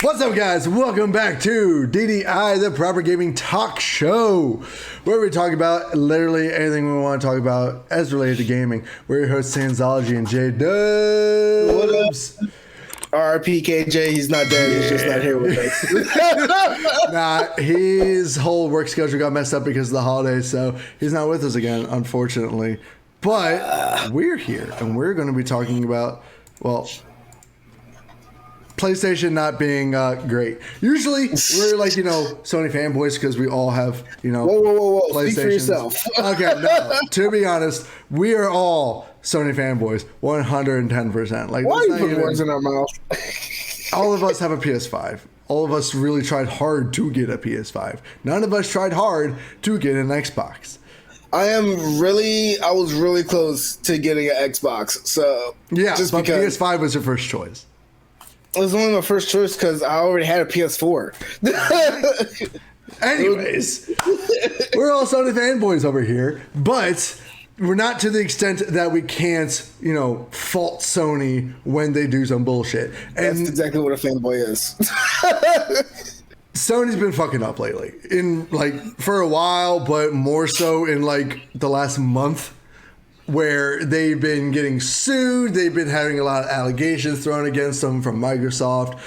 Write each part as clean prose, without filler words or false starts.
What's up, guys? Welcome back to DDI, the Proper Gaming Talk Show, where we talk about literally anything we want to talk about as related to gaming. We're your hosts, Sandsology and JayDubbs. RP KJ, he's not dead. He's just not here with us. Nah, his whole work schedule got messed up because of the holidays, so he's not with us again, unfortunately. But we're here, and we're going to be talking about, well, PlayStation not being great. Usually, we're like, Sony fanboys because we all have, Whoa. PlayStation. Speak for yourself. Okay, no. To be honest, we are all Sony fanboys, 110%. Like, why are you putting words in our mouth? All of us have a PS5. All of us really tried hard to get a PS5. None of us tried hard to get an Xbox. I was really close to getting an Xbox. So yeah, just but because PS5 was your first choice. It was only my first choice because I already had a PS4. Anyways, we're all Sony fanboys over here, but we're not to the extent that we can't, fault Sony when they do some bullshit. And that's exactly what a fanboy is. Sony's been fucking up lately, for a while, but more so in the last month, where they've been getting sued. They've been having a lot of allegations thrown against them from Microsoft.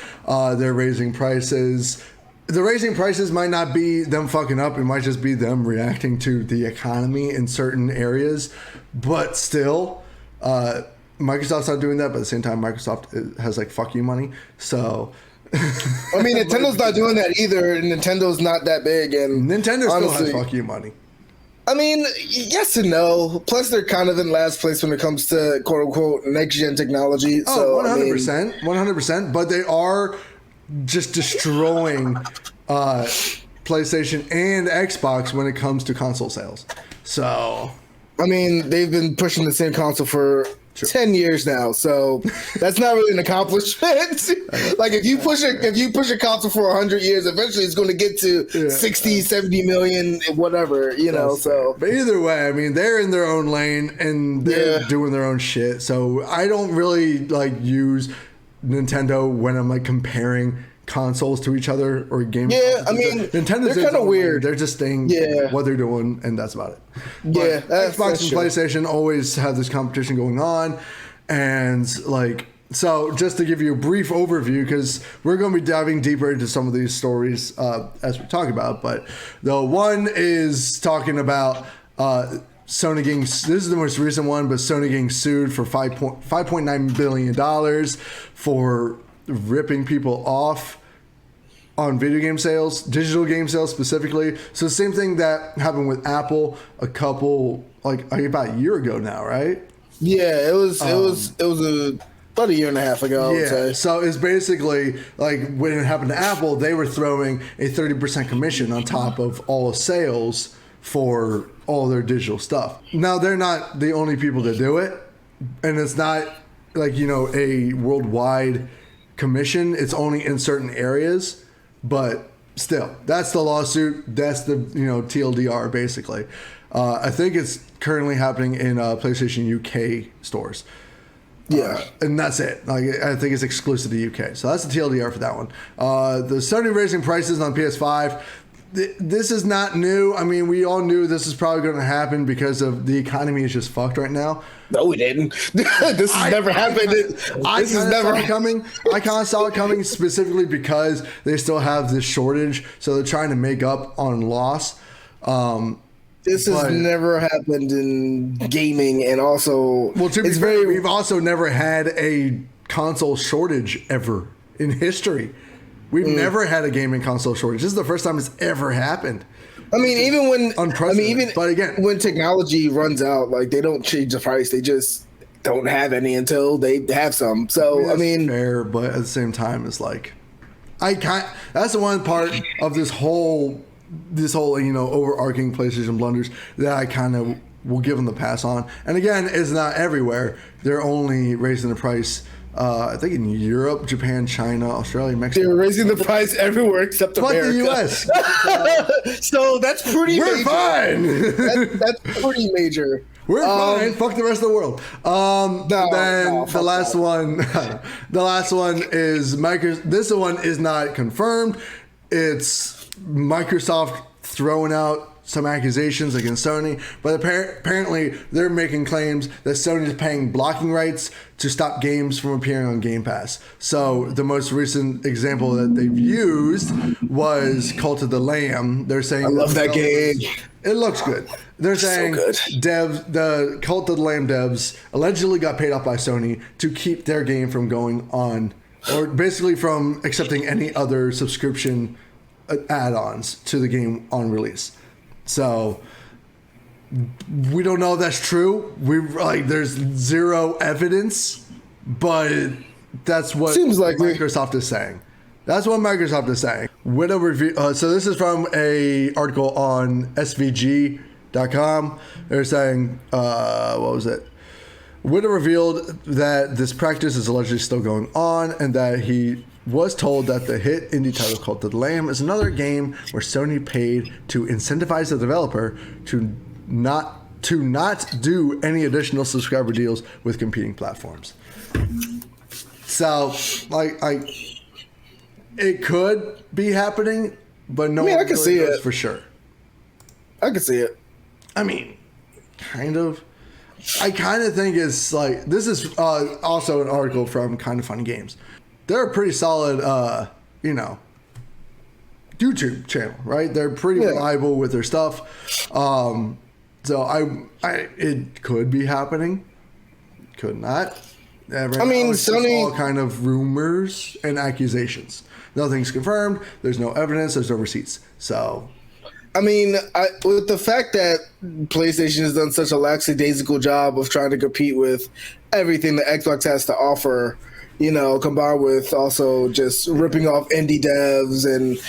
They're raising prices. The raising prices might not be them fucking up. It might just be them reacting to the economy in certain areas. But still, Microsoft's not doing that. But at the same time, Microsoft has fuck you money. So... I mean, Nintendo's not doing that either. Nintendo's not that big. And Nintendo honestly, still has fuck you money. I mean, yes and no. Plus, they're kind of in last place when it comes to quote unquote next gen technology. Oh, 100%, 100%. But they are just destroying PlayStation and Xbox when it comes to console sales. So, I mean, they've been pushing the same console for 10 years now, so that's not really an accomplishment. If you push a console for 100 years, eventually it's going to get to 60, 70 million, whatever, so. But either way, I mean, they're in their own lane and they're doing their own shit. So I don't really use Nintendo when I'm comparing consoles to each other or games. Yeah, I mean, Nintendo's kind of weird. They're just staying what they're doing, and that's about it. But yeah, Xbox and PlayStation always have this competition going on, and so just to give you a brief overview, because we're going to be diving deeper into some of these stories as we talk about. But the one is talking about Sony getting, this is the most recent one, but Sony getting sued for $5.9 billion for ripping people off on video game sales, digital game sales specifically. So the same thing that happened with Apple about a year ago now, right? Yeah, it was about a year and a half ago. I would say. So it's basically when it happened to Apple, they were throwing a 30% commission on top of all sales for all their digital stuff. Now they're not the only people that do it, and it's not a worldwide commission. It's only in certain areas, but still, that's the lawsuit. That's the TLDR basically. I think it's currently happening in PlayStation UK stores. Yeah, and that's it. I think it's exclusive to UK. So that's the TLDR for that one. The Sony raising prices on PS5. This is not new. I mean, we all knew this is probably going to happen because of the economy is just fucked right now. No, we didn't. This has never happened. I kind of saw it coming specifically because they still have this shortage, so they're trying to make up on loss. This has never happened in gaming, and also, we've also never had a console shortage ever in history. We've never had a gaming console shortage. This is the first time it's ever happened. I mean, but again, when technology runs out, they don't change the price. They just don't have any until they have some. So I mean, fair, but at the same time, it's that's the one part of this whole overarching PlayStation blunders that I kind of will give them the pass on. And again, it's not everywhere. They're only raising the price. I think in Europe, Japan, China, Australia, Mexico. They're raising the price everywhere except America. But the US. So that's pretty major. We're fine. That's pretty major. We're fine. Fuck the rest of the world. The last one, the last one is Microsoft. This one is not confirmed. It's Microsoft throwing out some accusations against Sony, but apparently they're making claims that Sony is paying blocking rights to stop games from appearing on Game Pass. So the most recent example that they've used was Cult of the Lamb. They're saying, I love that game. It looks good. They're saying the Cult of the Lamb devs allegedly got paid off by Sony to keep their game from going on, or basically from accepting any other subscription add-ons to the game on release. So we don't know if that's true. There's zero evidence, but that's what Microsoft is saying. That's what Microsoft is saying. Widow review. So this is from a article on svg.com. They're saying, what was it? Widow revealed that this practice is allegedly still going on, and that he was told that the hit indie title Cult of the Lamb is another game where Sony paid to incentivize the developer to not do any additional subscriber deals with competing platforms. So, it could be happening, but no one I can really see knows it for sure. I can see it. I mean, kind of. I kind of think it's like, this is also an article from Kind of Funny Games. They're a pretty solid, YouTube channel, right? They're pretty reliable with their stuff. So it could be happening. Could not. It's Sony, all kind of rumors and accusations. Nothing's confirmed. There's no evidence. There's no receipts. So, with the fact that PlayStation has done such a lackadaisical job of trying to compete with everything that Xbox has to offer, combined with also just ripping off indie devs and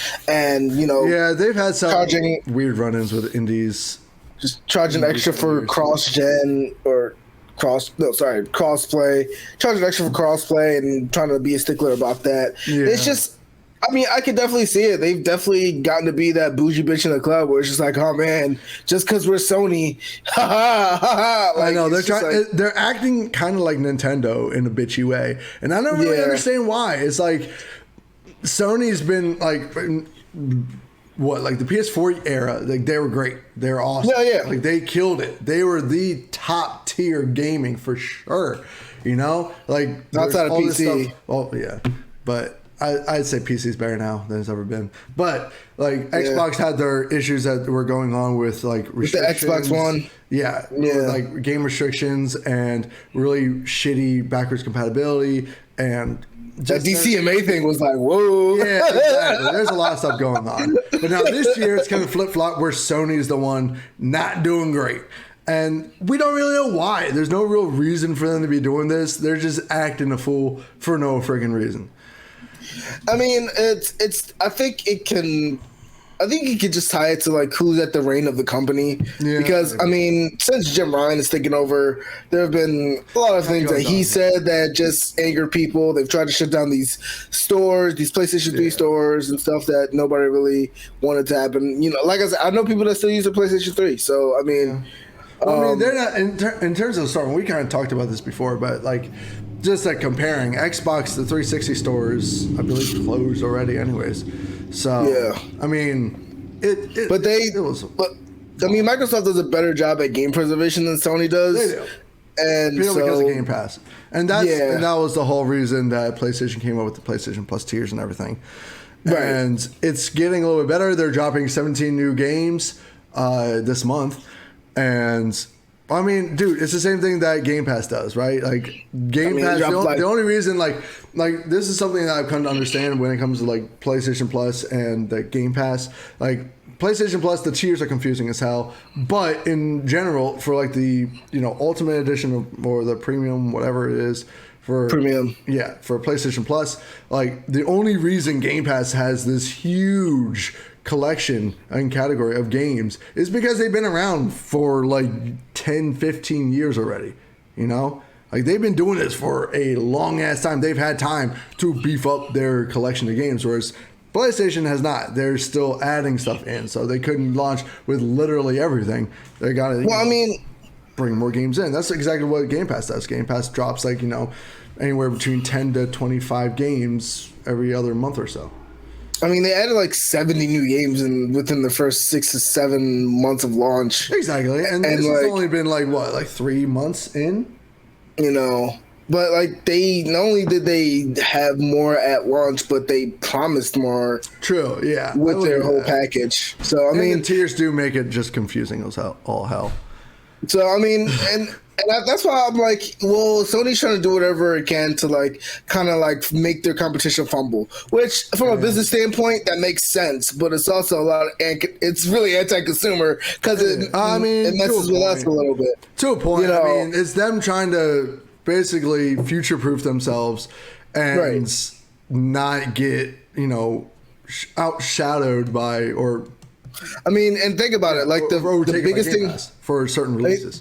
they've had some weird run-ins with indies. Just charging extra for cross-gen or cross-play. Charging extra for cross-play and trying to be a stickler about that. Yeah. It's just, I could definitely see it. They've definitely gotten to be that bougie bitch in the club where it's just like, oh man, just because we're Sony, ha ha ha. I know they're acting kind of like Nintendo in a bitchy way, and I don't really understand why. It's like Sony's been like, the PS4 era, like they were great, they were awesome, like they killed it. They were the top tier gaming for sure. Like outside of PC. Oh yeah, but. I'd say PC's better now than it's ever been. But Xbox had their issues that were going on with restrictions. With the Xbox One. Yeah. Like game restrictions and really shitty backwards compatibility and that DCMA thing was like, whoa. Yeah, exactly. There's a lot of stuff going on. But now this year it's kind of flip-flop where Sony's the one not doing great. And we don't really know why. There's no real reason for them to be doing this. They're just acting a fool for no friggin' reason. I think you could just tie it to who's at the reign of the company, because since Jim Ryan is taking over, there have been a lot of things that he said that just anger people. They've tried to shut down these stores, these PlayStation 3 stores and stuff that nobody really wanted to happen. Like I said, I know people that still use the PlayStation 3, so they're not in terms of the store. We kind of talked about this before, but just comparing Xbox, the 360 stores, I believe, closed already anyways. So, Microsoft does a better job at game preservation than Sony does. They do. And because of Game Pass. And that was the whole reason that PlayStation came up with the PlayStation Plus tiers and everything. Right. And it's getting a little bit better. They're dropping 17 new games this month. And dude, it's the same thing that Game Pass does, right? Game Pass, the only reason, this is something that I've come to understand when it comes to PlayStation Plus and the Game Pass. PlayStation Plus, the tiers are confusing as hell, but in general, for the Ultimate Edition or the Premium, whatever it is, for Premium, for PlayStation Plus, the only reason Game Pass has this huge collection and category of games is because they've been around for 10, 15 years already. They've been doing this for a long ass time. They've had time to beef up their collection of games, whereas PlayStation has not. They're still adding stuff in, so they couldn't launch with literally everything. They got it. bring more games in. That's exactly what Game Pass does. Game Pass drops like, anywhere between 10 to 25 games every other month or so. I mean, they added like 70 new games within the first 6 to 7 months of launch. Exactly. And this has only been like 3 months in? But like they not only did they have more at launch, but they promised more. True, yeah. With their whole package. So I mean, the tiers do make it just confusing as all hell. So I mean, and that's why I'm like, well, Sony's trying to do whatever it can to like kind of like make their competition fumble. Which, from a business standpoint, that makes sense. But it's also a lot. It's really anti-consumer because it messes with us a little bit. To a point, I mean, it's them trying to basically future-proof themselves and not get outshadowed by or. I mean, and think about it, like the biggest thing for certain releases.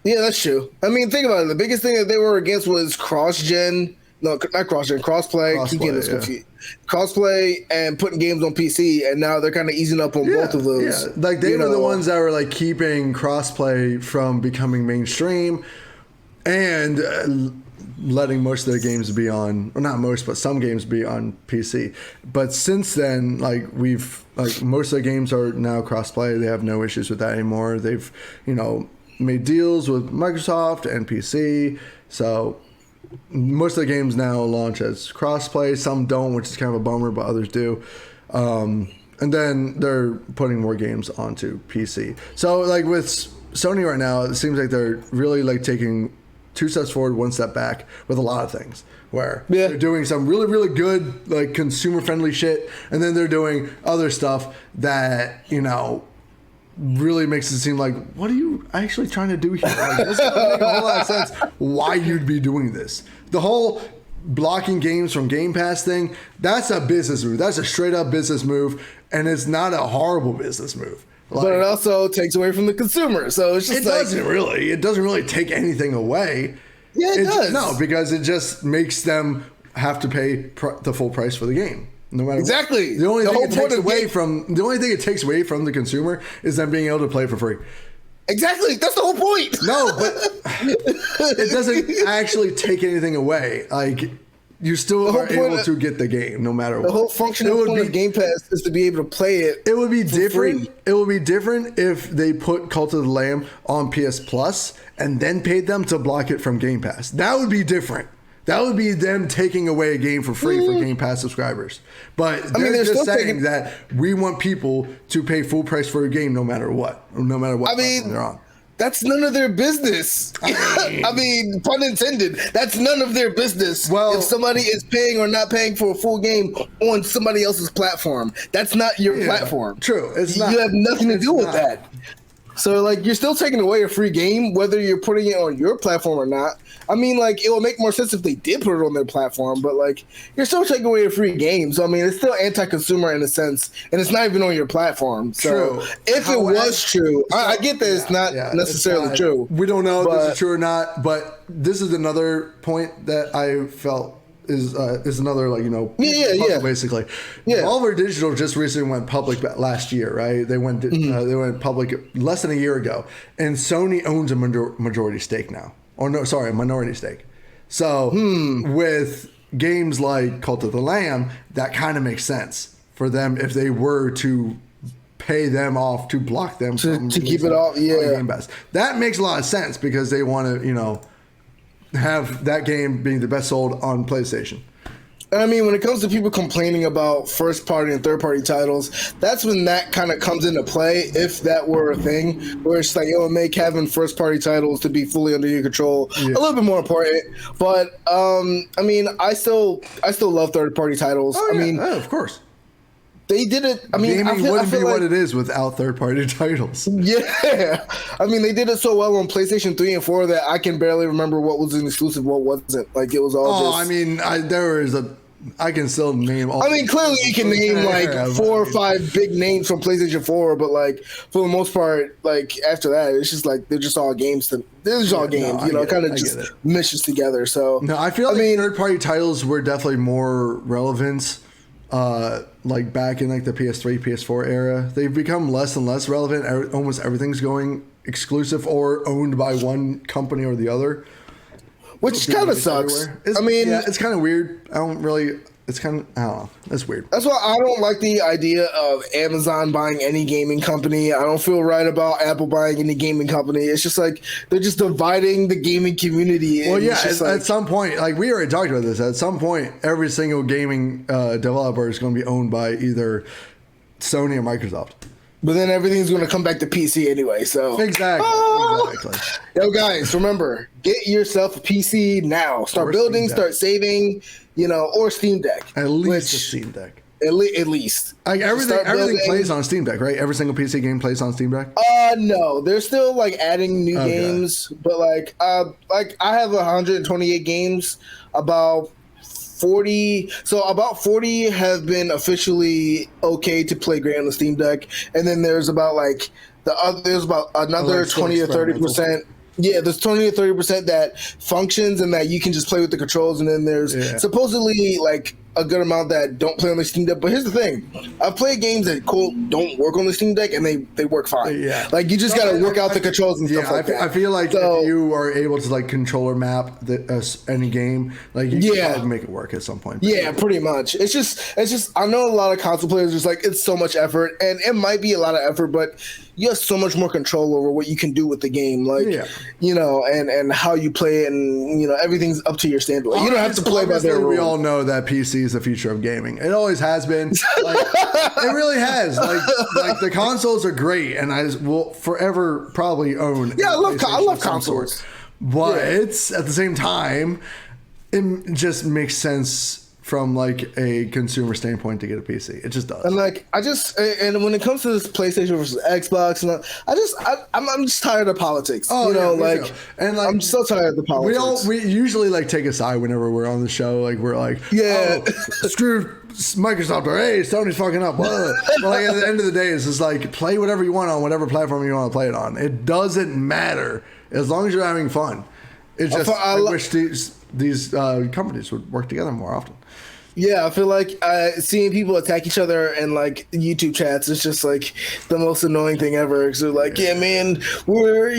Yeah, that's true. I mean, think about it. The biggest thing that they were against was cross-gen. No, not cross-gen. Crossplay. Keep getting this confused. Crossplay and putting games on PC, and now they're kind of easing up on both of those. Yeah. Like they were the ones that were like keeping crossplay from becoming mainstream, and letting most of their games be on, or not most, but some games be on PC. But since then, most of the games are now crossplay. They have no issues with that anymore. They've, made deals with Microsoft and PC. So most of the games now launch as crossplay. Some don't, which is kind of a bummer, but others do. And then they're putting more games onto PC. So like with Sony right now, it seems like they're really like taking 2 steps forward, 1 step back with a lot of things, where they're doing some really, really good, like consumer-friendly shit, and then they're doing other stuff that, really makes it seem like, what are you actually trying to do here? Like, this doesn't make a whole lot of sense why you'd be doing this. The whole blocking games from Game Pass thing, that's a business move. That's a straight-up business move, and it's not a horrible business move. But it also takes away from the consumer. So it's just it doesn't really take anything away. Yeah, it does. No, because it just makes them have to pay the full price for the game. No matter exactly. What. The only thing it takes away from the consumer is them being able to play for free. Exactly. That's the whole point. No, but it doesn't actually take anything away. Like, you still are able to get the game no matter what. The whole functional point of Game Pass is to be able to play it. It would be different. Free. It would be different if they put Cult of the Lamb on PS Plus and then paid them to block it from Game Pass. That would be different. That would be them taking away a game for free for Game Pass subscribers. But they're just saying that we want people to pay full price for a game no matter what. No matter what platform they're on. That's none of their business. I mean, pun intended. That's none of their business. Well, if somebody is paying or not paying for a full game on somebody else's platform, that's not your platform. True. It's not. You have nothing to do with that. So, like, you're still taking away a free game, whether you're putting it on your platform or not. I mean, like, it would make more sense if they did put it on their platform, but, like, you're still taking away a free game. So, I mean, it's still anti-consumer in a sense, and it's not even on your platform. So, true. If it was true, I get that it's not necessarily true. We don't know if this is true or not, but this is another point that I felt is another, like, basically. Devolver Digital just recently went public last year, right? They went public less than a year ago, and Sony owns a majority stake now. Or no, sorry, a minority stake. So with games like Cult of the Lamb, that kind of makes sense for them if they were to pay them off to block them to keep it off. Yeah, Game Pass. That makes a lot of sense because they want to, have that game being the best sold on PlayStation. I mean, when it comes to people complaining about first-party and third-party titles, that's when that kind of comes into play, if that were a thing, where it's like, it would make having first-party titles to be fully under your control a little bit more important. But, I mean, I still love third-party titles. Oh, yeah. I mean, of course. They did it. I mean, gaming wouldn't be what it is without third-party titles. Yeah, I mean, they did it so well on PlayStation 3 and 4 that I can barely remember what was an exclusive, what wasn't. Like, it was all. I mean, I can still name all. I mean, clearly you can name like 4 or 5 big names from PlayStation 4, but like for the most part, like after that, it's just like they're just all games. They're just all games, kind of just meshes together. So no, I feel like third-party titles were definitely more relevant. Like back in like the PS3, PS4 era, they've become less and less relevant. Almost everything's going exclusive or owned by one company or the other. Which kind of sucks. It's kind of weird. I don't know. That's weird. That's why I don't like the idea of Amazon buying any gaming company. I don't feel right about Apple buying any gaming company. It's just like they're just dividing the gaming community. Well, yeah, at some point, like we already talked about this, at some point, every single gaming developer is going to be owned by either Sony or Microsoft. But then everything's going to come back to PC anyway. So exactly. Yo, guys, remember, get yourself a PC now. Start building, start saving, or Steam Deck. At least a Steam Deck. At least. Like everything plays on Steam Deck, right? Every single PC game plays on Steam Deck. No, they're still like adding new games, but like I have 128 games. About 40 have been officially okay to play great on the Steam Deck, and then there's about another 20 or 30%. Yeah, there's 20 or 30% that functions and that you can just play with the controls, and then there's supposedly like a good amount that don't play on the Steam Deck. But here's the thing: I've played games that don't work on the Steam Deck, and they work fine. Yeah, like you just gotta work out the controls and stuff like that. I feel like if you are able to like controller map any game, like you can probably make it work at some point. Yeah, pretty much. It's just I know a lot of console players just like it's so much effort, and it might be a lot of effort, but you have so much more control over what you can do with the game, like and how you play it, and everything's up to your standard. You don't have to play by their rules. We all know that PC is the future of gaming. It always has been. Like, it really has. Like the consoles are great, and I will forever probably own. Yeah, I love consoles, but it's at the same time, it just makes sense from like a consumer standpoint to get a PC. It just does. And like and when it comes to this PlayStation versus Xbox, I'm just tired of politics. And I'm so tired of the politics. We usually like take a side whenever we're on the show. Like we're like, screw Microsoft, or hey, Sony's fucking up. But like at the end of the day, it's just like play whatever you want on whatever platform you want to play it on. It doesn't matter as long as you're having fun. It's just I wish these companies would work together more often. Yeah, I feel like seeing people attack each other in like YouTube chats is just like the most annoying thing ever. Because they're like, yeah, man, we're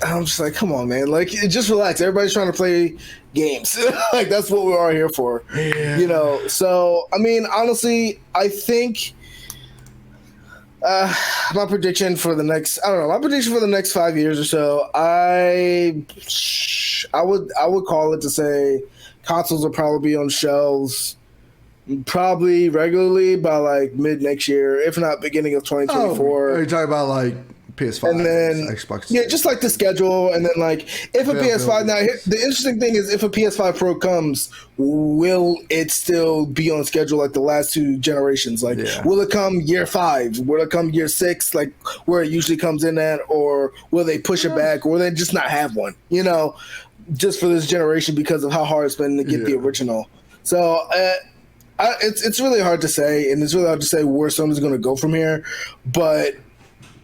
I'm just like, come on, man, like just relax. Everybody's trying to play games. Like that's what we are here for. Yeah. So I mean, honestly, I think my prediction for the next 5 years or so, I would call it to say consoles will probably be on shelves probably regularly by like mid next year, if not beginning of 2024. Are you talking about like PS5 and then Xbox? Yeah, just like the schedule, and then like if a PS5 now, the interesting thing is if a PS5 Pro comes, will it still be on schedule like the last two generations? Like, will it come year 5? Will it come year 6? Like where it usually comes in at, or will they push it back, or will they just not have one? Just for this generation because of how hard it's been to get the original. So it's really hard to say, and it's really hard to say where Sony's going to go from here. But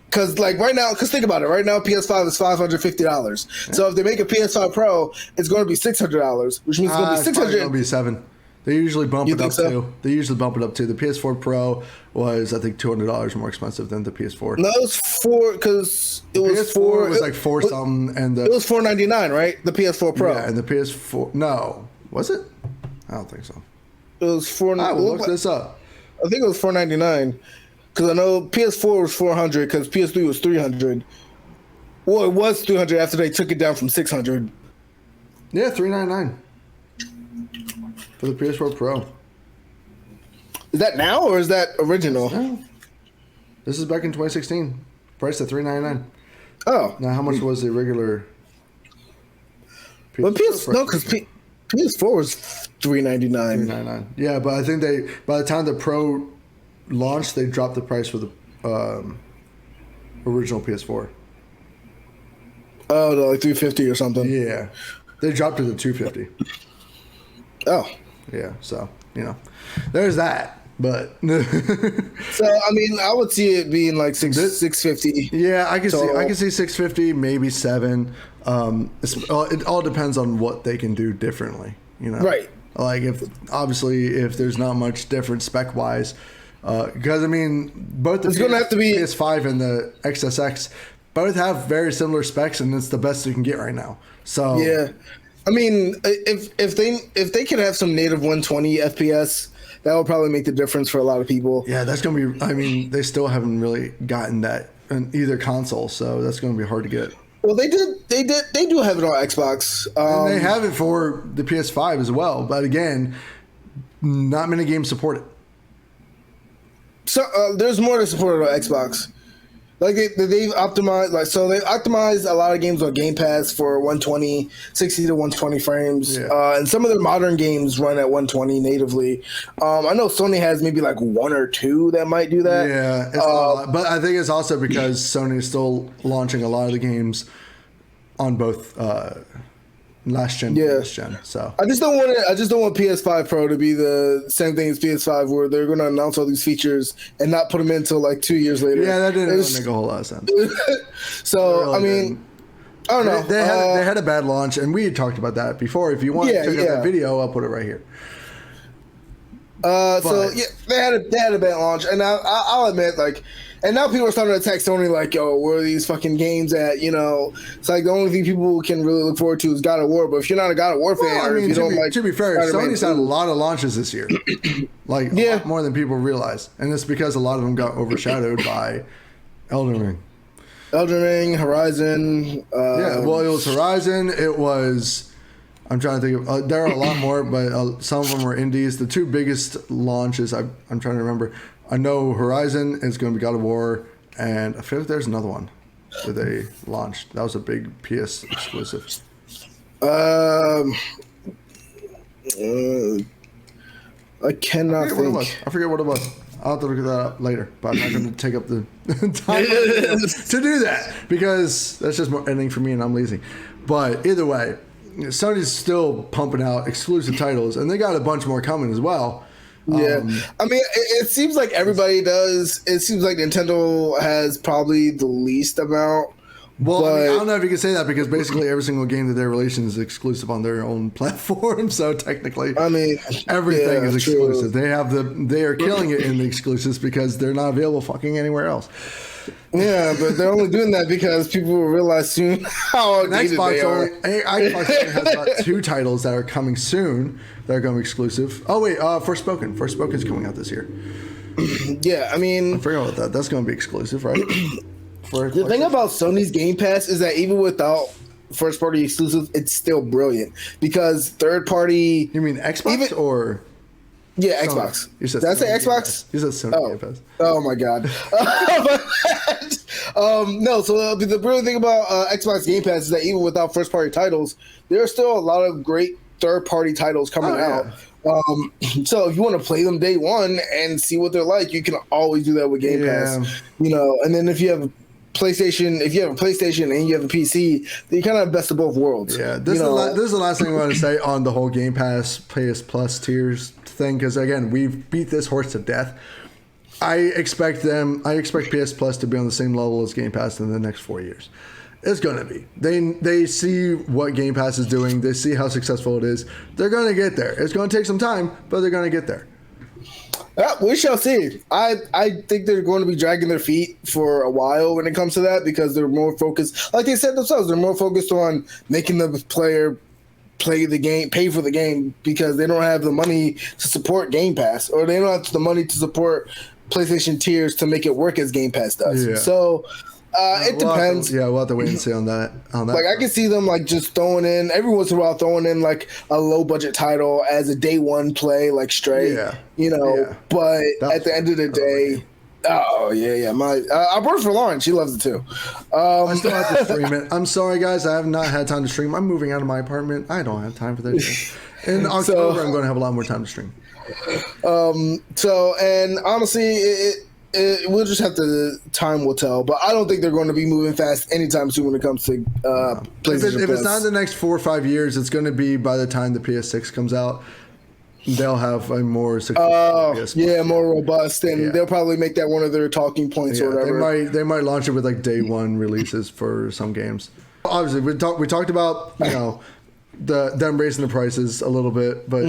because like right now, think about it. Right now, PS5 is $550. So if they make a PS5 Pro, it's going to be $600, which means it's going to be $600. It's going to be $700. They usually bump it up too. The PS4 Pro was, I think, $200 more expensive than the PS4. No, it was $4 because it was $4. It was like $4 something, and it was $499, right? The PS4 Pro. Yeah, and the PS4. No, was it? I don't think so. It was $4. I will look this up. I think it was $499 because I know PS4 was $400 because PS3 was $300. Well, it was $300 after they took it down from $600. Yeah, $399 for the PS4 Pro. Is that now or is that original? No. This is back in 2016. Priced at $399. Oh. Now, how much was the regular PS4? Because PS4 was $399. $399. Yeah, but I think by the time the Pro launched, they dropped the price for the original PS4. Oh, to like $350 or something. Yeah. They dropped it to $250. Oh. Yeah, so, there's that. But so I mean, I would see it being like $650. Yeah, I can see $650, maybe $7. It all depends on what they can do differently, Right. Like if there's not much different spec wise, because I mean both the gonna have to be PS5 and the XSX both have very similar specs, and it's the best you can get right now. So yeah, I mean, if they could have some native 120 FPS, that would probably make the difference for a lot of people. yeah, that's gonna be. I mean, they still haven't really gotten that in either console, so that's gonna be hard to get. Well, they do have it on Xbox. And they have it for the PS5 as well, but again, not many games support it. So there's more to support it on Xbox. Like they've optimized, they've optimized a lot of games on Game Pass for 120, 60 to 120 frames, and some of their modern games run at 120 natively. I know Sony has maybe like one or two that might do that. Yeah, it's not a lot. But I think it's also because Sony is still launching a lot of the games on both last gen and this gen. So I just don't want PS5 Pro to be the same thing as PS5, where they're going to announce all these features and not put them in until like 2 years later. Yeah, that didn't make a whole lot of sense. So really I mean, I don't know. They had a bad launch, and we had talked about that before. If you want to check out that video, I'll put it right here. So yeah, they had a bad launch, and I'll admit, like, and now people are starting to attack Sony like, yo, where are these fucking games at? You know, it's like the only thing people can really look forward to is God of War. But if you're not a God of War fan, I mean, to be fair, Spider-Man Sony's had a lot of launches this year, like a lot more than people realize, and it's because a lot of them got overshadowed by Elden Ring, Horizon. Well, it was Horizon. It was. I'm trying to think of. There are a lot more, but some of them were indies. The two biggest launches, I'm trying to remember. I know Horizon is going to be God of War, and I feel like there's another one that they launched. That was a big PS exclusive. I cannot think. I forget what it was. I'll have to look that up later, but I'm not going to take up the time to do that because that's just more editing for me, and I'm lazy. But either way, Sony's still pumping out exclusive titles, and they got a bunch more coming as well. Yeah, I mean, it seems like everybody does. It seems like Nintendo has probably the least amount. Well, I don't know if you can say that because basically every single game that they're releasing is exclusive on their own platform. So technically, I mean, everything is exclusive. True. They are killing it in the exclusives because they're not available fucking anywhere else. Yeah, but they're only doing that because people will realize soon how outdated they are. Xbox only has about 2 titles that are coming soon that are going to be exclusive. Oh wait, Forspoken. Forspoken's coming out this year. Yeah, I mean, I forgot about that. That's going to be exclusive, right? The thing about Sony's Game Pass is that even without first party exclusive, it's still brilliant because third party. You mean Xbox or? Yeah, Sony. Xbox. You said Did I say Xbox? You said Sony Game Pass. Oh my god. No, so the brilliant thing about Xbox Game Pass is that even without first party titles, there are still a lot of great third party titles coming out. So if you want to play them day one and see what they're like, you can always do that with Game Pass. You know, and then if you have a PlayStation and you have a PC, then you kind of have best of both worlds. Yeah, this is the last thing I want to say on the whole Game Pass PS Plus tiers thing, because again, we've beat this horse to death. I expect PS Plus to be on the same level as Game Pass in the next 4 years. It's going to be. They see what Game Pass is doing. They see how successful it is. They're going to get there. It's going to take some time, but they're going to get there. We shall see. I think they're going to be dragging their feet for a while when it comes to that because they're more focused. Like they said themselves, they're more focused on making the player play the game, pay for the game because they don't have the money to support Game Pass, or they don't have the money to support PlayStation tiers to make it work as Game Pass does. Yeah. So it depends. We'll have to wait and see on that. Like I can see them like just throwing in every once in a while, like a low budget title as a day one play, like Stray. Yeah. You know, but at the end of the day. Oh yeah. I work for Lauren. She loves it too. I still have to stream it. I'm sorry, guys. I have not had time to stream. I'm moving out of my apartment. I don't have time for that. In October, I'm going to have a lot more time to stream. And honestly, we'll just have to. Time will tell. But I don't think they're going to be moving fast anytime soon when it comes to PlayStation. If it's not in the next 4 or 5 years, it's going to be by the time the PS6 comes out. They'll have a more successful more robust, and they'll probably make that one of their talking points or whatever. They might launch it with like day one releases for some games. Obviously, we talked about them raising the prices a little bit, but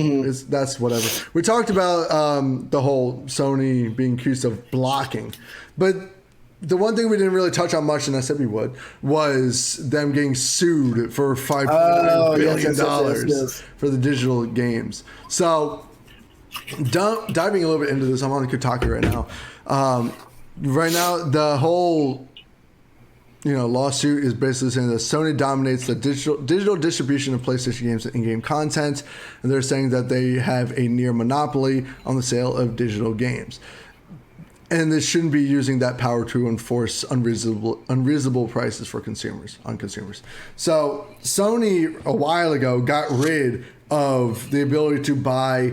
that's whatever. We talked about the whole Sony being accused of blocking, but the one thing we didn't really touch on much, and I said we would, was them getting sued for $5 billion for the digital games. So, diving a little bit into this, I'm on Kotaku right now. Right now, the whole lawsuit is basically saying that Sony dominates the digital distribution of PlayStation games and in-game content, and they're saying that they have a near monopoly on the sale of digital games. And they shouldn't be using that power to enforce unreasonable prices on consumers. So Sony a while ago got rid of the ability to buy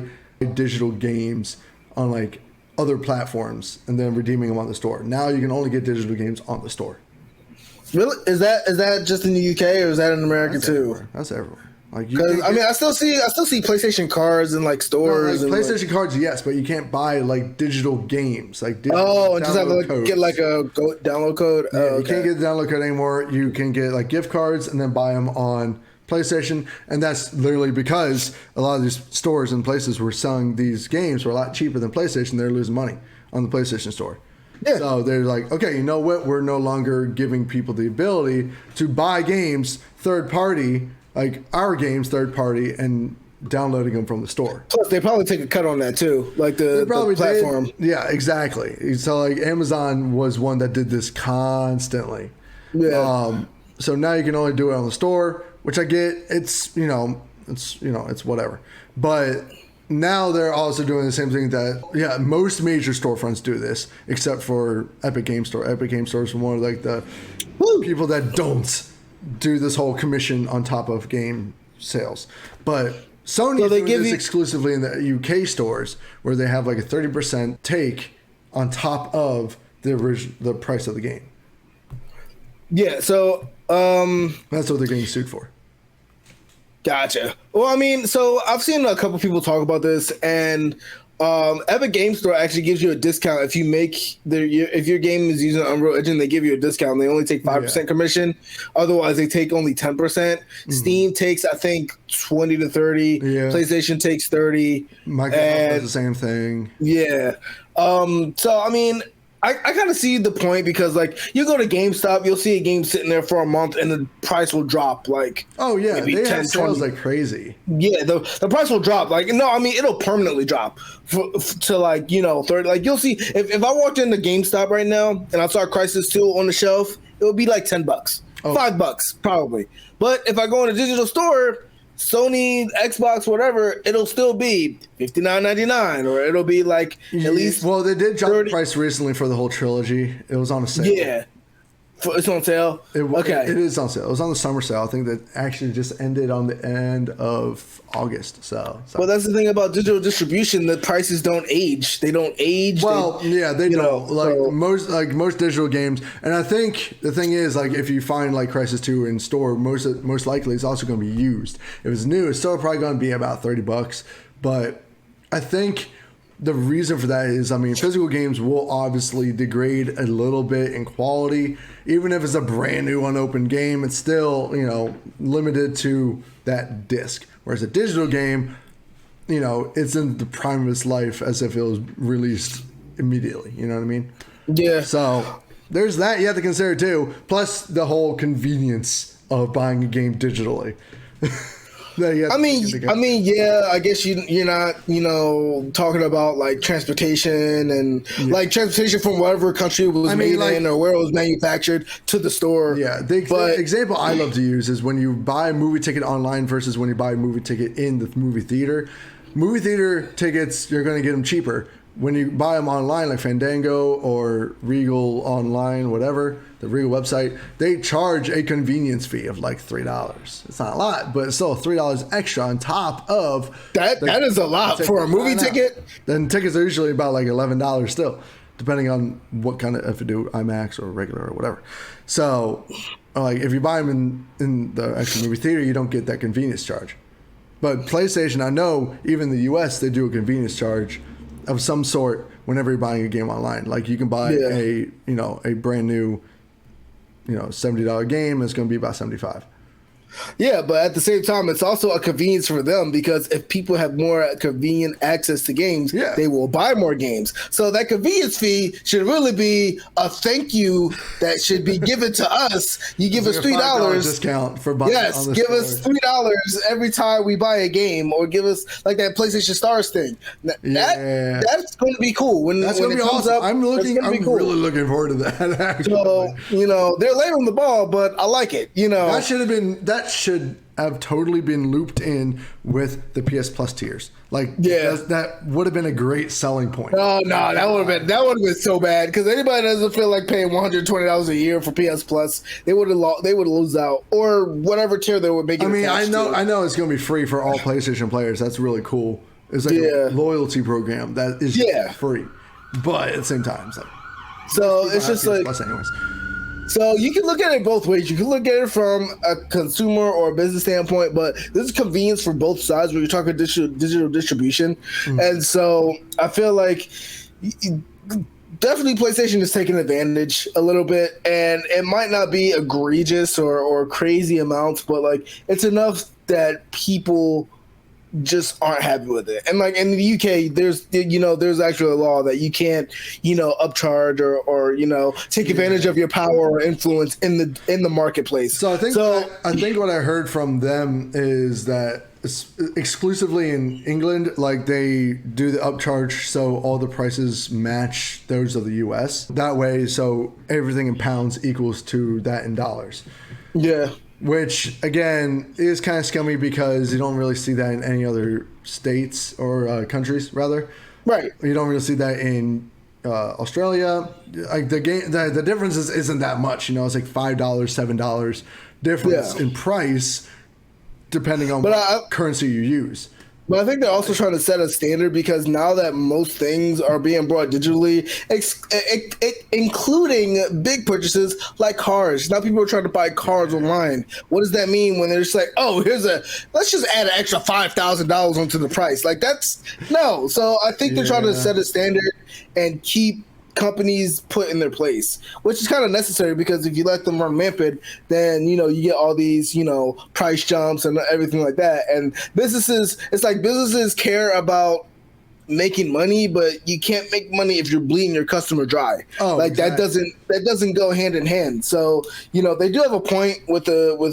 digital games on like other platforms and then redeeming them on the store. Now you can only get digital games on the store. Really? Is that just in the UK or is that in America too? Everywhere. That's everywhere. Like I still see PlayStation cards in like stores. No, like PlayStation cards, yes, but you can't buy like digital games. Like and just have to get like a download code. Yeah, you can't get the download code anymore. You can get like gift cards and then buy them on PlayStation, and that's literally because a lot of these stores and places were selling these games for a lot cheaper than PlayStation. They're losing money on the PlayStation Store. Yeah. So they're like, okay, you know what? We're no longer giving people the ability to buy games third party. Like our games, third party, and downloading them from the store. Plus, they probably take a cut on that too, like the platform. Yeah, exactly. So, like Amazon was one that did this constantly. Yeah. So now you can only do it on the store, which I get. It's whatever. But now they're also doing the same thing that most major storefronts do this, except for Epic Game Store. Epic Game Store is one of like the people that don't do this whole commission on top of game sales. But Sony is doing this exclusively in the UK stores where they have like a 30% take on top of the price of the game. Yeah, so that's what they're getting sued for. Gotcha. Well, I mean, so I've seen a couple people talk about this, and Epic Game Store actually gives you a discount if you if your game is using Unreal Engine. They give you a discount. They only take 5% commission. Otherwise, they take only 10%. Steam takes, I think, 20 to 30. Yeah. PlayStation takes 30. Microsoft does the same thing. Yeah. So I mean, I kind of see the point because like you go to GameStop, you'll see a game sitting there for a month and the price will drop like maybe they 10, have sales 20. Like crazy. Yeah, the price will drop. Like no, I mean it'll permanently drop to like 30. Like you'll see if I walked into GameStop right now and I saw Crysis 2 on the shelf, it would be like $10, $5 probably. But if I go in a digital store, Sony, Xbox, whatever, it'll still be $59.99, or it'll be like at least. Well, they did drop the price recently for the whole trilogy. It was on a sale. Yeah, it's on sale. Okay, it is on sale. It was on the summer sale. I think that actually just ended on the end of August. So. Well, that's the thing about digital distribution. The prices don't age. They don't age. Well, they don't. Most digital games, and I think the thing is, like, if you find like Crysis 2 in store, most likely it's also going to be used. If it's new, it's still probably going to be about $30. But I think the reason for that is, I mean, physical games will obviously degrade a little bit in quality. Even if it's a brand new unopened game, it's still, limited to that disc. Whereas a digital game, it's in the prime of its life as if it was released immediately. You know what I mean? Yeah. So there's that you have to consider too. Plus the whole convenience of buying a game digitally. I mean, yeah. I guess you're not, talking about like transportation and like transportation from whatever country it was made in or where it was manufactured to the store. Yeah, the example I love to use is when you buy a movie ticket online versus when you buy a movie ticket in the movie theater. Movie theater tickets, you're going to get them cheaper. When you buy them online, like Fandango or Regal online, whatever, the Regal website, they charge a convenience fee of like $3. It's not a lot, but it's still $3 extra on top of that. That is a lot for a movie ticket. Then tickets are usually about like $11 still, depending on what kind of, if you do IMAX or regular or whatever. So, like if you buy them in the actual movie theater, you don't get that convenience charge. But PlayStation, I know even in the US, they do a convenience charge of some sort whenever you're buying a game online. Like you can buy a brand new, $70 game. It's going to be about $75. Yeah, but at the same time, it's also a convenience for them because if people have more convenient access to games, they will buy more games. So that convenience fee should really be a thank you that should be given to us. You give us $3 discount for buying. Yes, give us $3 every time we buy a game, or give us like that PlayStation Stars thing. That's going to be cool when that's when going it to be comes awesome. up. I'm really looking forward to that. Actually. So they're late on the ball, but I like it. That should have totally been looped in with the PS Plus tiers. That would have been a great selling point. Oh no, that would have been so bad because anybody doesn't feel like paying $120 a year for PS Plus, they would lose out, or whatever tier they would make it. I mean, I know it's going to be free for all PlayStation players. That's really cool. It's like a loyalty program that is free, but at the same time, it's just like Plus anyways. So you can look at it both ways. You can look at it from a consumer or a business standpoint, but this is convenience for both sides when you're talking digital distribution. Mm-hmm. And so I feel like definitely PlayStation is taking advantage a little bit, and it might not be egregious or crazy amounts, but like it's enough that people just aren't happy with it. And like in the UK, there's actually a law that you can't, upcharge or take advantage of your power or influence in the marketplace. So I think what I heard from them is that exclusively in England, like they do the upcharge so all the prices match those of the US. That way, so everything in pounds equals to that in dollars. Yeah. Which, again, is kind of scummy because you don't really see that in any other states or countries, rather. Right. You don't really see that in Australia. Like the difference isn't that much. It's like $5, $7 difference in price, depending on what currency you use. But I think they're also trying to set a standard because now that most things are being brought digitally, including big purchases like cars. Now people are trying to buy cars online. What does that mean when they're just like, oh, let's just add an extra $5,000 onto the price? Like no. So I think they're trying to set a standard and keep companies put in their place, which is kind of necessary because if you let them run rampant, then you get all these price jumps and everything like that. And businesses care about making money, but you can't make money if you're bleeding your customer dry. Exactly. that doesn't go hand in hand. So they do have a point with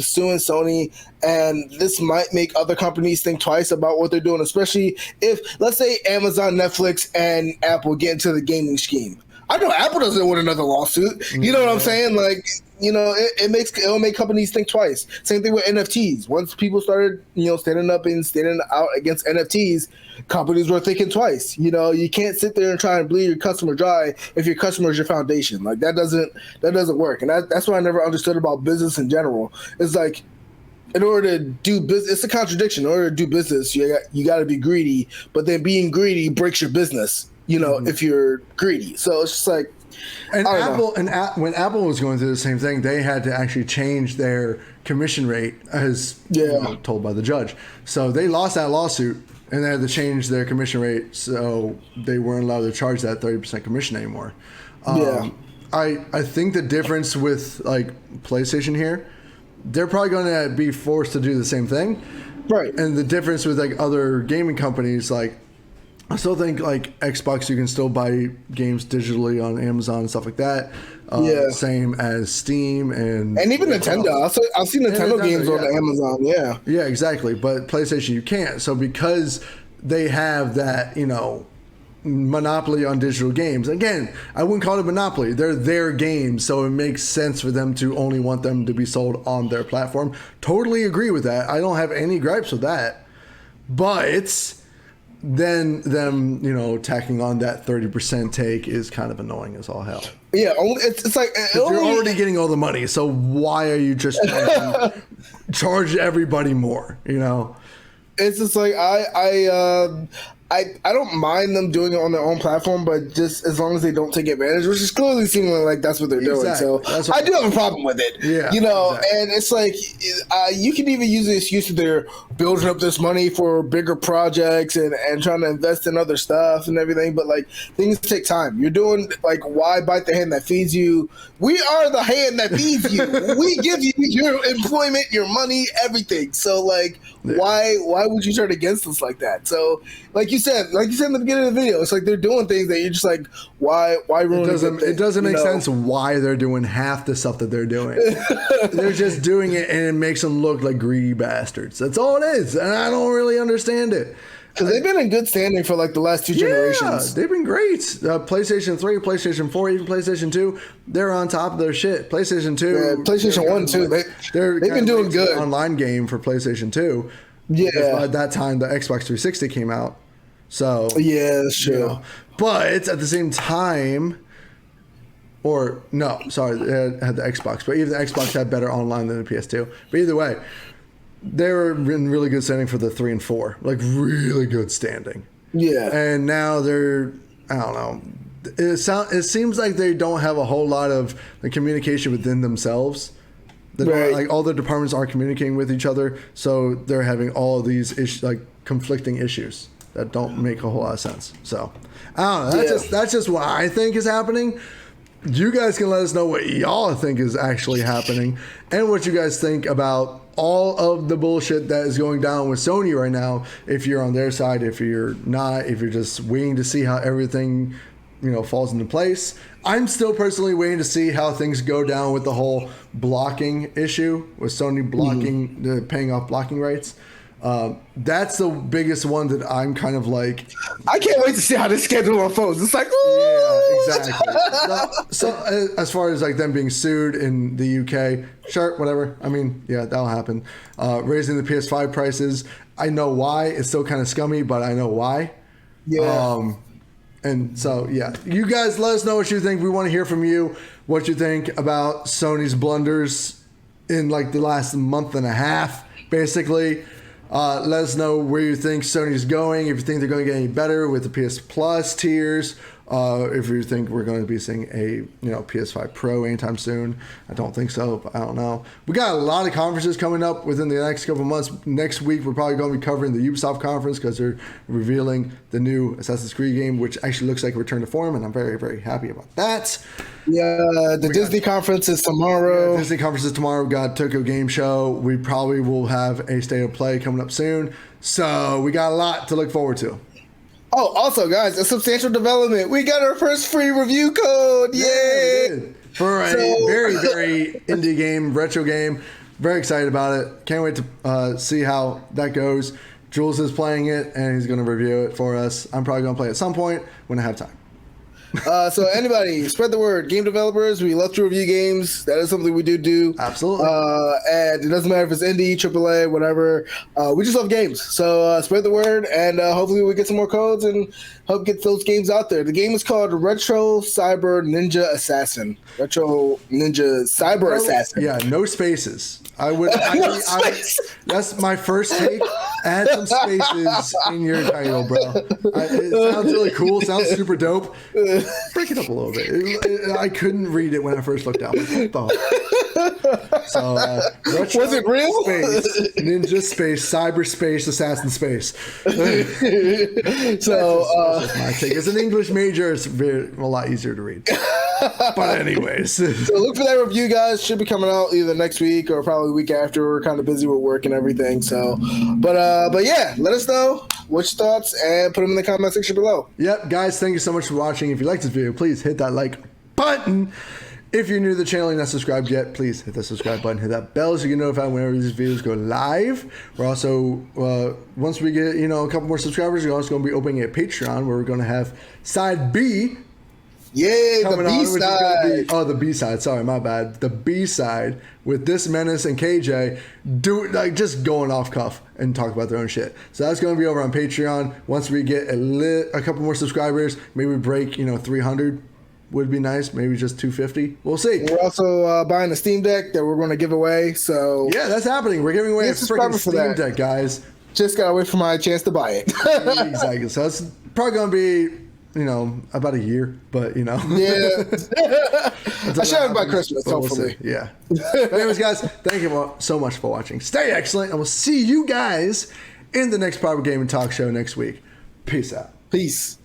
suing Sony, and this might make other companies think twice about what they're doing, especially if, let's say, Amazon, Netflix, and Apple get into the gaming scheme. I know Apple doesn't want another lawsuit. You know what I'm saying? Like, it'll make companies think twice. Same thing with NFTs. Once people started, standing out against NFTs, companies were thinking twice. You can't sit there and try and bleed your customer dry if your customer is your foundation. Like that doesn't work. And that's what I never understood about business in general. It's like, in order to do business, it's a contradiction. In order to do business, you got to be greedy, but then being greedy breaks your business. If you're greedy. So it's just like, when Apple was going through the same thing, they had to actually change their commission rate as told by the judge. So they lost that lawsuit and they had to change their commission rate. So they weren't allowed to charge that 30% commission anymore. I think the difference with like PlayStation here, they're probably going to be forced to do the same thing. Right. And the difference with like other gaming companies, like, I still think like Xbox, you can still buy games digitally on Amazon and stuff like that. Same as Steam and even Nintendo. I've seen Nintendo games on Amazon. Yeah. Yeah, exactly. But PlayStation, you can't. So because they have that, monopoly on digital games. Again, I wouldn't call it a monopoly. They're their games, so it makes sense for them to only want them to be sold on their platform. Totally agree with that. I don't have any gripes with that. But then them, tacking on that 30% take is kind of annoying as all hell. Yeah, it's like you're already getting all the money, so why are you just trying to charge everybody more? It's just like I don't mind them doing it on their own platform, but just as long as they don't take advantage, which is clearly seeming like that's what they're doing. So I do have a problem with it. Yeah, and it's like you can even use the excuse that they're building up this money for bigger projects and trying to invest in other stuff and everything, but like things take time. You're doing like, why bite the hand that feeds you? We are the hand that feeds you. We give you your employment, your money, everything. So like, why would you turn against us like that? So like you said in the beginning of the video, it's like they're doing things that you're just like, why ruin it? It doesn't make sense why they're doing half the stuff that they're doing. They're just doing it, and it makes them look like greedy bastards. That's all it is, and I don't really understand it. Because they've been in good standing for like the last two generations. They've been great. PlayStation 3, PlayStation 4, even PlayStation 2, they're on top of their shit. PlayStation 2. Yeah, PlayStation 1, too. They've been doing good. Online game for PlayStation 2. Yeah. By that time, the Xbox 360 came out. So. Yeah, that's true. But at the same time, or no, sorry, they had the Xbox. But even the Xbox had better online than the PS2. But either way, they were in really good standing for the 3 and 4, like really good standing. Yeah. And now they're, I don't know. It seems like they don't have a whole lot of communication within themselves. Right. Like all the departments aren't communicating with each other, so they're having all of these conflicting issues that don't make a whole lot of sense. So I don't know. That's just what I think is happening. You guys can let us know what y'all think is actually happening and what you guys think about all of the bullshit that is going down with Sony right now. If you're on their side, if you're not, if you're just waiting to see how everything, falls into place. I'm still personally waiting to see how things go down with the whole blocking issue, with Sony blocking, paying off blocking rights. That's the biggest one that I'm kind of like. I can't wait to see how this schedule unfolds. It's like, yeah, exactly. So as far as like them being sued in the UK, sure, whatever. I mean, yeah, that'll happen. Raising the PS5 prices, I know why. It's still kind of scummy, but I know why. Yeah. And so, yeah, you guys let us know what you think. We want to hear from you, what you think about Sony's blunders in like the last month and a half, basically. Let us know where you think Sony's going, if you think they're going to get any better with the PS Plus tiers, if you think we're going to be seeing a PS5 Pro anytime soon. I don't think so, but I don't know. We got a lot of conferences coming up within the next couple of months. Next week, we're probably going to be covering the Ubisoft conference because they're revealing the new Assassin's Creed game, which actually looks like a return to form, and I'm very, very happy about that. Yeah, the Disney conference is tomorrow. Yeah, Disney conference is tomorrow. We got Tokyo Game Show. We probably will have a State of Play coming up soon. So we got a lot to look forward to. Oh, also, guys, a substantial development. We got our first free review code. Yay! Yeah, for a very, very indie game, retro game. Very excited about it. Can't wait to see how that goes. Jules is playing it, and he's going to review it for us. I'm probably going to play it at some point when I have time. So anybody, spread the word. Game developers, we love to review games. That is something we do. Absolutely. And it doesn't matter if it's indie, AAA, whatever. We just love games. So spread the word, and hopefully we get some more codes and help get those games out there. The game is called Retro Cyber Ninja Assassin. Retro Ninja Cyber Assassin. Yeah, no spaces. That's my first take. Add some spaces in your title, bro. It sounds really cool. Sounds super dope. Break it up a little bit. I couldn't read it when I first looked out. What the? So, was it real? Space, ninja space, cyberspace, assassin space. So, that's my take. As an English major, it's a lot easier to read. But anyways. So look for that review, guys. Should be coming out either next week or probably the week after. We're kind of busy with work and everything. So, but yeah, let us know what your thoughts and put them in the comment section below. Yep, guys, thank you so much for watching. If you like this video, please hit that like button. If you're new to the channel and not subscribed yet, please hit that subscribe button, hit that bell so you get notified whenever these videos go live. We're also, once we get, a couple more subscribers, we're also going to be opening a Patreon where we're going to have side B. Yay, the B-side. The B-side. Sorry, my bad. The B-side with This Menace and KJ just going off cuff and talk about their own shit. So that's going to be over on Patreon. Once we get a couple more subscribers, maybe break, 300 would be nice. Maybe just 250. We'll see. We're also buying a Steam Deck that we're going to give away. So yeah, that's happening. We're giving away a freaking Steam Deck, guys. Just gotta wait for my chance to buy it. Exactly. So it's probably gonna be, about a year, but Yeah. I should have it by Christmas, hopefully. Yeah. But anyways, guys, thank you so much for watching. Stay excellent, and we'll see you guys in the next Private Gaming Talk Show next week. Peace out. Peace.